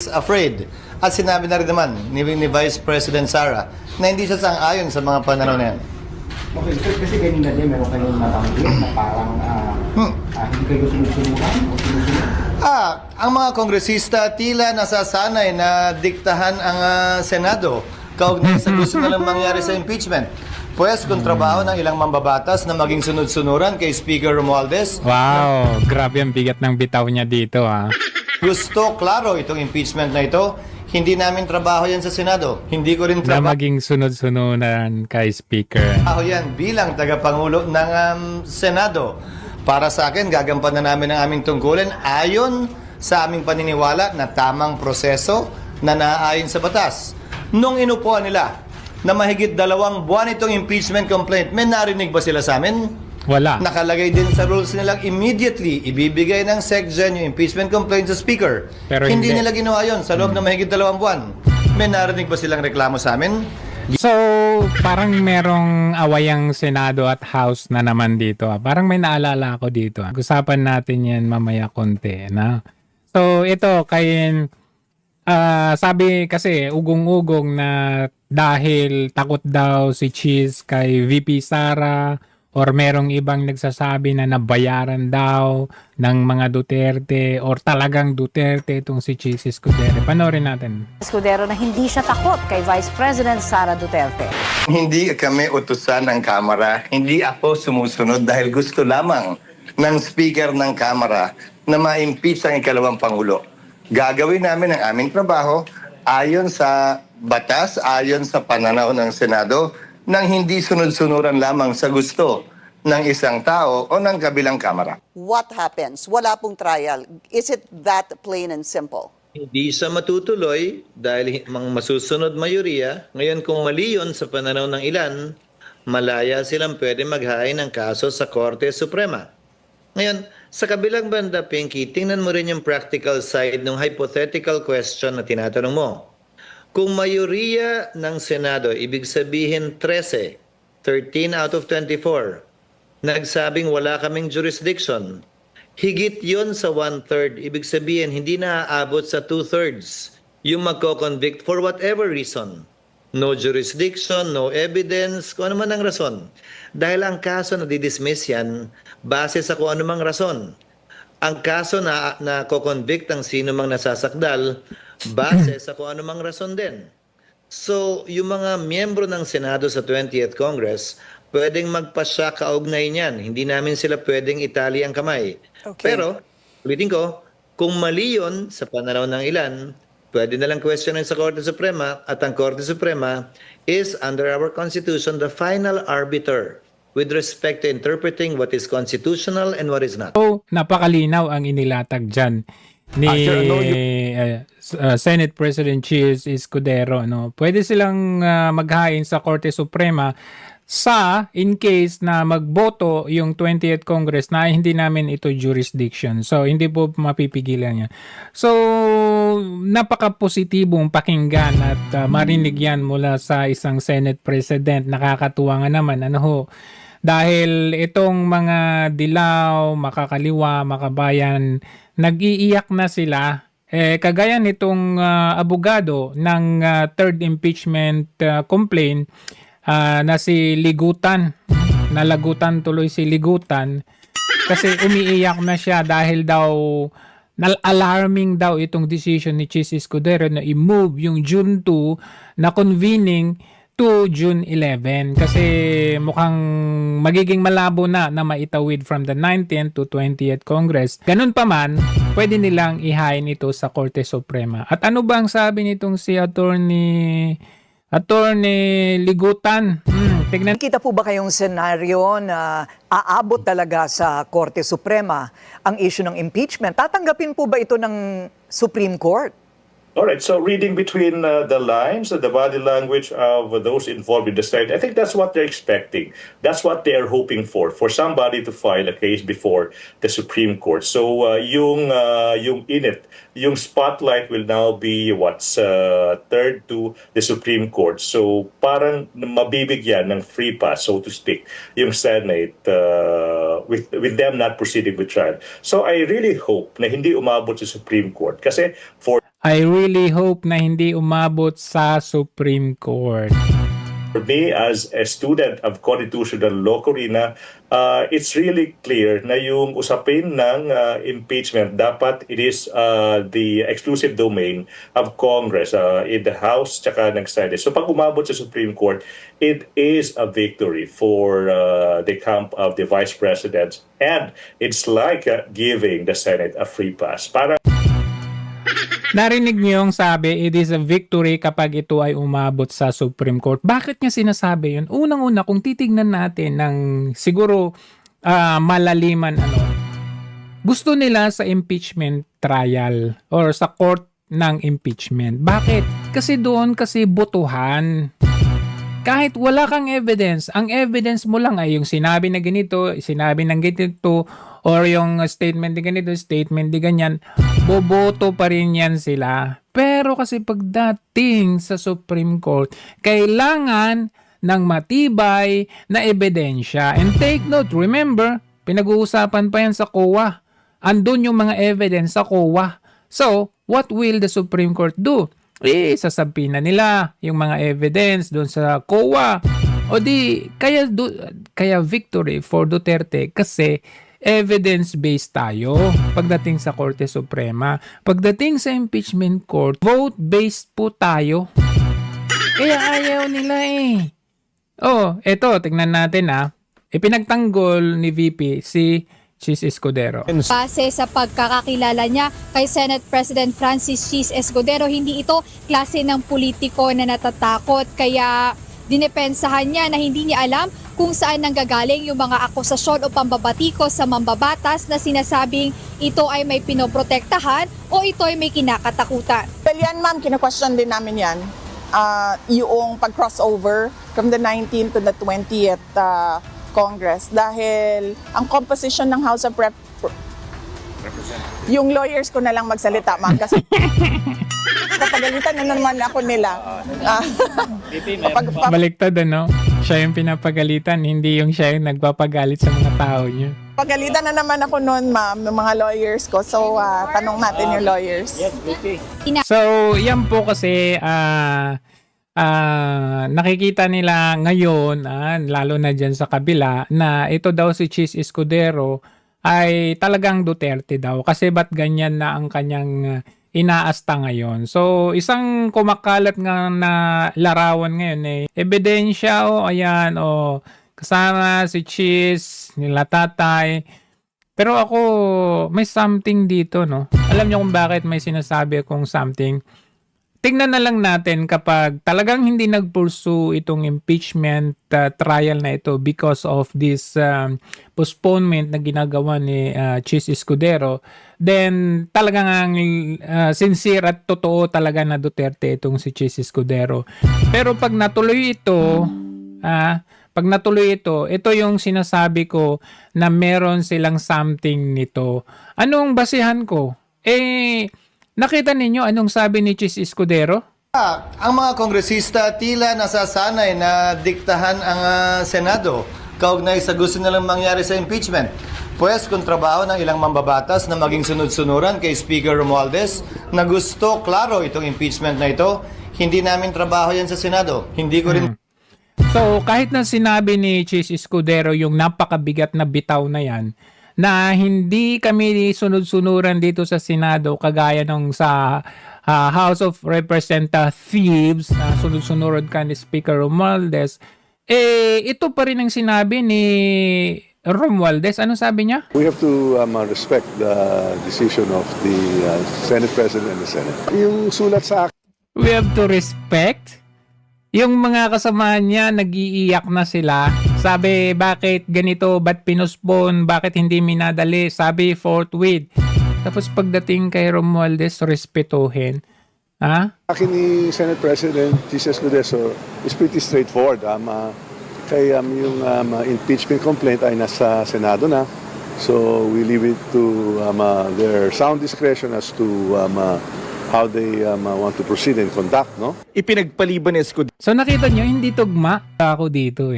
afraid. At sinabi na rin naman ni Vice President Sara na hindi siya sang-ayon sa mga pananaw na yan. Okay, so kasi kanina din meron kayong natanggit na parang hindi kayo sunod-sunuran o sunod-sunuran? Ang mga kongresista tila nasasanay na diktahan ang Senado kaugnay sa gusto nilang mangyari sa impeachment. Pues kung trabaho ng ilang mambabatas na maging sunod-sunuran kay Speaker Romualdez. Wow, grabe ang bigat ng bitaw niya dito Gusto, klaro, itong impeachment na ito. Hindi namin trabaho yan sa Senado. Hindi ko rin trabaho. Na maging sunod-sunuran kay Speaker. Yan bilang tagapangulo ng Senado. Para sa akin, gagampanan namin ang aming tungkulin ayon sa aming paniniwala na tamang proseso na naaayon sa batas. Nung inupuan nila na mahigit 2 buwan itong impeachment complaint, may narinig ba sila sa amin? Wala. Nakalagay din sa rules nilang immediately ibibigay ng SecGen yung impeachment complaint sa Speaker. Pero hindi nila ginawa yun sa loob ng mahigit 2 buwan. May narinig ba silang reklamo sa amin? So, parang merong awayang Senado at House na naman dito. Parang may naalala ako dito. Usapan natin yan mamaya konti. So, ito, sabi kasi ugong-ugong na dahil takot daw si Cheese kay VP Sara or merong ibang nagsasabi na nabayaran daw ng mga Duterte or talagang Duterte itong si Cheese Escudero. Panoorin natin. Escudero na hindi siya takot kay Vice President Sara Duterte. Hindi kami utusan ng Kamara. Hindi ako sumusunod dahil gusto lamang ng Speaker ng Kamara na ma-impeach ang ikalawang Pangulo. Gagawin namin ang aming trabaho ayon sa batas, ayon sa pananaw ng Senado, nang hindi sunod-sunuran lamang sa gusto ng isang tao o ng kabilang kamara. What happens? Wala pong trial. Is it that plain and simple? Hindi siya matutuloy dahil masusunod mayoriya. Ngayon kung mali yun sa pananaw ng ilan, malaya silang pwede maghain ng kaso sa Korte Suprema. Ngayon, sa kabilang banda, Pinky, tingnan mo rin yung practical side ng hypothetical question na tinatanong mo. Kung mayoriya ng Senado, ibig sabihin 13 out of 24, nagsabing wala kaming jurisdiction, higit yon sa 1/3, ibig sabihin hindi na aabot sa 2/3 yung magko-convict for whatever reason. No jurisdiction, no evidence, kung ano man ang rason. Dahil ang kaso na didismiss yan, base sa kung ano mang rason. Ang kaso na ko-convict ang sino mang nasasakdal, base sa kung ano mang rason din. So, yung mga miyembro ng Senado sa 20th Congress, pwedeng magpasya kaugnay niyan. Hindi namin sila pwedeng itali ang kamay. Okay. Pero, ulitin ko, kung mali yun sa pananaw ng ilan, pwede na lang questionin sa Korte Suprema at ang Korte Suprema is, under our Constitution, the final arbiter with respect to interpreting what is constitutional and what is not. So, napakalinaw ang inilatag dyan ni Senate President Cheese Escudero. Pwede silang maghain sa Korte Suprema sa in case na magboto yung 20th Congress na hindi namin ito jurisdiction. So, hindi po mapipigilan yan. So, napaka-positibong pakinggan at marinig yan mula sa isang Senate President. Nakakatuwa nga naman. Dahil itong mga dilaw, makakaliwa, makabayan, nag-iiyak na sila. Kagaya nitong abogado ng third impeachment complaint na si Ligutan. Nalagutan tuloy si Ligutan kasi umiiyak na siya dahil daw alarming daw itong decision ni Cheese Escudero na i-move yung June 2 na convening to June 11 kasi mukhang magiging malabo na maitawid from the 19th to 20th Congress. Ganun pa man, pwede nilang ihain ito sa Korte Suprema. At ano ba ang sabi nitong si Attorney Ligutan? Tignan. Kita po ba kayong senaryo na aabot talaga sa Korte Suprema ang issue ng impeachment? Tatanggapin po ba ito ng Supreme Court? All right, so reading between the lines, the body language of those involved in the strike, I think that's what they're expecting. That's what they're hoping for somebody to file a case before the Supreme Court. So yung init, yung spotlight will now be third to the Supreme Court. So parang mabibigyan ng free pass, so to speak, yung Senate with them not proceeding with trial. So I really hope na hindi umabot sa Supreme Court kasi for I really hope na hindi umabot sa Supreme Court. For me, as a student of constitutional law, Corina, it's really clear na yung usapin ng impeachment, dapat it is the exclusive domain of Congress in the House tsaka ng Senate. So pag umabot sa Supreme Court, it is a victory for the camp of the Vice President, and it's like giving the Senate a free pass. Para Narinig niyo yung sabi, it is a victory kapag ito ay umabot sa Supreme Court. Bakit niya sinasabi yun? Unang-una, kung titignan natin ng siguro malaliman, gusto nila sa impeachment trial or sa court ng impeachment. Bakit? Kasi doon kasi botohan. Kahit wala kang evidence, ang evidence mo lang ay yung sinabi na ganito, sinabi ng ganito, or yung statement na ganito, statement na ganyan, boboto pa rin yan sila. Pero kasi pagdating sa Supreme Court, kailangan ng matibay na ebidensya. And take note, remember, pinag-uusapan pa yan sa COA. Andun yung mga evidence sa COA. So, what will the Supreme Court do? Sasabihin na nila yung mga evidence doon sa COA. O di, kaya victory for Duterte kasi evidence-based tayo pagdating sa Korte Suprema. Pagdating sa impeachment court, vote-based po tayo. Kaya ayaw nila eto, tignan natin Ipinagtanggol ni VP si Chis Escudero. Base sa pagkakakilala niya kay Senate President Francis Chis Escudero, hindi ito klase ng politiko na natatakot. Kaya dinepensahan niya na hindi niya alam kung saan nanggagaling yung mga akusasyon o pambabatikos sa mambabatas na sinasabing ito ay may pinoprotektahan o ito ay may kinakatakutan. Well, yan ma'am, kina-question din namin yan. Yung pag-crossover from the 19th to the 20th Congress dahil ang composition ng House of yung lawyers ko na lang magsalita, ma'am, kasi papagalitan na naman ako nila. Baliktad, siya yung pinapagalitan, hindi yung siya yung nagpapagalit sa mga tao niyo. Pagalitan na naman ako noon, ma'am, ng mga lawyers ko. So, tanong natin yung lawyers. So, yan po kasi nakikita nila ngayon, lalo na dyan sa kabila, na ito daw si Chis Escudero ay talagang Duterte daw. Kasi ba't ganyan na ang kanyang inaasta ngayon? So, isang kumakalat nga na larawan ngayon ebidensya, ayan, kasama si Chis, nila tatay. Pero ako, may something dito, Alam niyo kung bakit may sinasabi akong something? Tingnan na lang natin kapag talagang hindi nag-pursue itong impeachment trial na ito because of this postponement na ginagawa ni Chis Escudero, then talagang sincere at totoo talaga na Duterte itong si Chis Escudero. Pero pag natuloy ito, ito yung sinasabi ko na meron silang something nito. Anong basihan ko? Nakita ninyo anong sabi ni Chis Escudero? Ang mga kongresista tila nasasanay na diktahan ang Senado kaugnay sa gusto nilang mangyari sa impeachment. Pues kung trabaho ng ilang mambabatas na maging sunod-sunuran kay Speaker Romualdez na gusto klaro itong impeachment na ito, hindi namin trabaho yan sa Senado. Hindi ko rin... So kahit na sinabi ni Chis Escudero yung napakabigat na bitaw na yan, na hindi kami sunod-sunuran dito sa Senado kagaya nung sa House of Representatives na sunod-sunuran ka ni Speaker Romualdez, ito pa rin ang sinabi ni Romualdez. Ano sabi niya? We have to respect the decision of the Senate President and the Senate. Yung sulat sa akin. We have to respect? Yung mga kasamahan niya, nag-iiyak na sila. Sabi, bakit ganito? Ba't pinuspon? Bakit hindi minadali? Sabi, forthwith. Tapos pagdating kay Romualdez, respetuhin. Akin ni Senate President Chis Escudero is pretty straightforward. Kaya yung impeachment complaint ay nasa Senado na. So we leave it to their sound discretion as to how they want to proceed and conduct, Ipinagpaliban ni Escudero. So nakita nyo, hindi tugma ako dito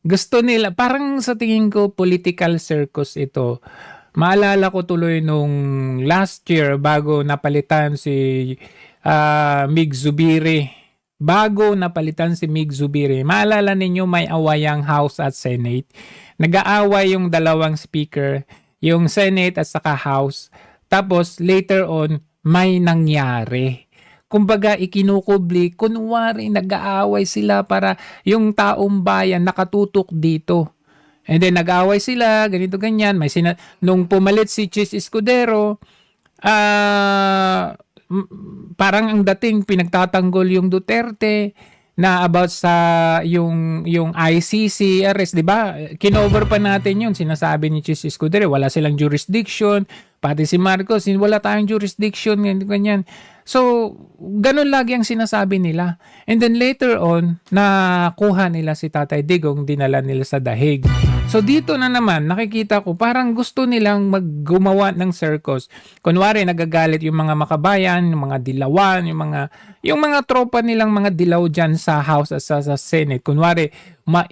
Gusto nila, parang sa tingin ko, political circus ito. Maalala ko tuloy nung last year bago napalitan si Mig Zubiri. Maalala ninyo may awayang House at Senate. Nag-aaway yung dalawang speaker, yung Senate at saka House. Tapos later on, may nangyari. Kumbaga ikinukubli, kunwari nag-aaway sila para yung taong bayan nakatutok dito. And then nag-aaway sila, ganito ganyan. Nung pumalit si Chis Escudero, parang ang dating pinagtatanggol yung Duterte na about sa yung ICC arrest, 'di ba? Kinover pa natin 'yun. Sinasabi ni Chis Escudero, wala silang jurisdiction. Pati si Marcos, wala tayong jurisdiction, ganyan. So, ganun lagi ang sinasabi nila. And then later on, nakuha nila si Tatay Digong, dinala nila sa dahig. So dito na naman, nakikita ko parang gusto nilang maggumawa ng circus. Kunwari, nagagalit yung mga makabayan, yung mga dilawan, yung mga tropa nilang mga dilaw dyan sa House at sa Senate. Kunwari,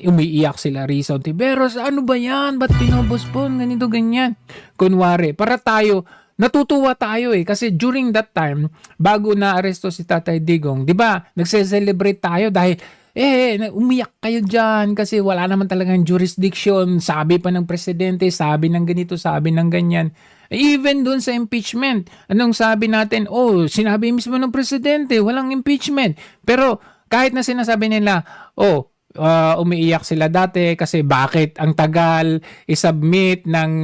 umiiyak sila Risa Ontiveros, ano ba yan? Ba't pinopospon? Ganito, ganyan. Kunwari, para tayo, natutuwa tayo kasi during that time, bago na-aresto si Tatay Digong, di ba, nagse-celebrate tayo dahil umiyak kayo dyan kasi wala naman talagang jurisdiction. Sabi pa ng presidente, sabi ng ganito, sabi ng ganyan. Even dun sa impeachment, anong sabi natin? Sinabi mismo ng presidente, walang impeachment. Pero kahit na sinasabi nila, umiiyak sila dati kasi bakit ang tagal isubmit ng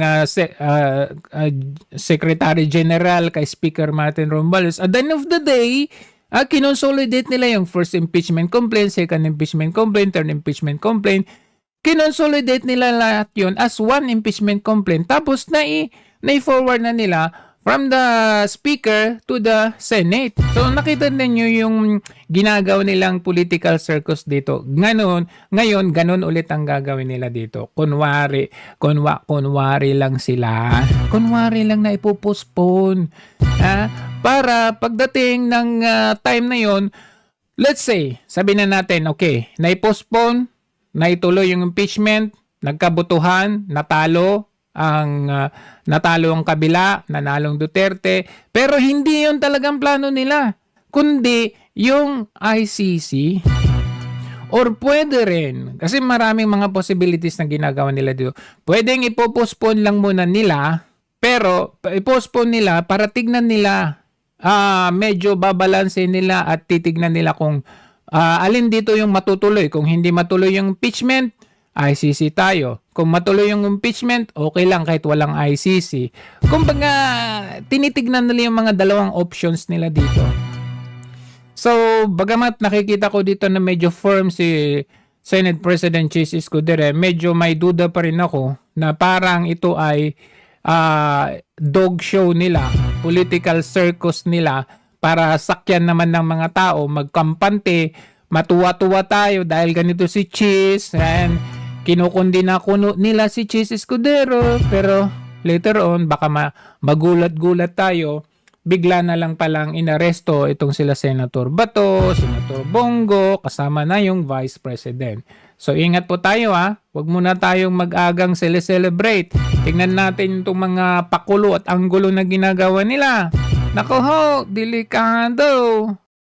Secretary General kay Speaker Martin Romualdez. At the end of the day, kinonsolidate nila yung first impeachment complaint, second impeachment complaint, third impeachment complaint. Kinonsolidate nila lahat yun as one impeachment complaint. Tapos na-forward na nila from the Speaker to the Senate. So nakita ninyo yung ginagawa nilang political circus dito. Ngayon, ganun ulit ang gagawin nila dito. Kunwari lang sila. Kunwari lang na ipopostpone. Para pagdating ng time na yon, let's say, sabi na natin, okay, na-postpone, naituloy yung impeachment, nagkabutuhan, natalo ang kabila, nanalong Duterte, pero hindi yun talagang plano nila, kundi yung ICC. Or pwede rin, kasi maraming mga possibilities na ginagawa nila dito. Pwedeng ipopostpone lang muna nila, pero ipostpone nila para tignan nila, medyo babalanse nila at titignan nila kung alin dito yung matutuloy. Kung hindi matuloy yung impeachment, ICC tayo. Kung matuloy yung impeachment, okay lang kahit walang ICC. Kumbaga, tinitignan nila yung mga dalawang options nila dito. So, bagamat nakikita ko dito na medyo firm si Senate President Chis Escudero, medyo may duda pa rin ako na parang ito ay dog show nila, political circus nila para sakyan naman ng mga tao, magkampante, matuwa-tuwa tayo dahil ganito si Chis, and kinukundina nila si Chis Escudero, pero later on baka magulat-gulat tayo, bigla na lang palang inaresto itong sila Senator Bato, Senator Bongo, kasama na yung Vice President. So ingat po tayo Huwag muna tayong mag-agang celebrate. Tingnan natin itong mga pakulo at anggulo na ginagawa nila. Nako ho, delikado.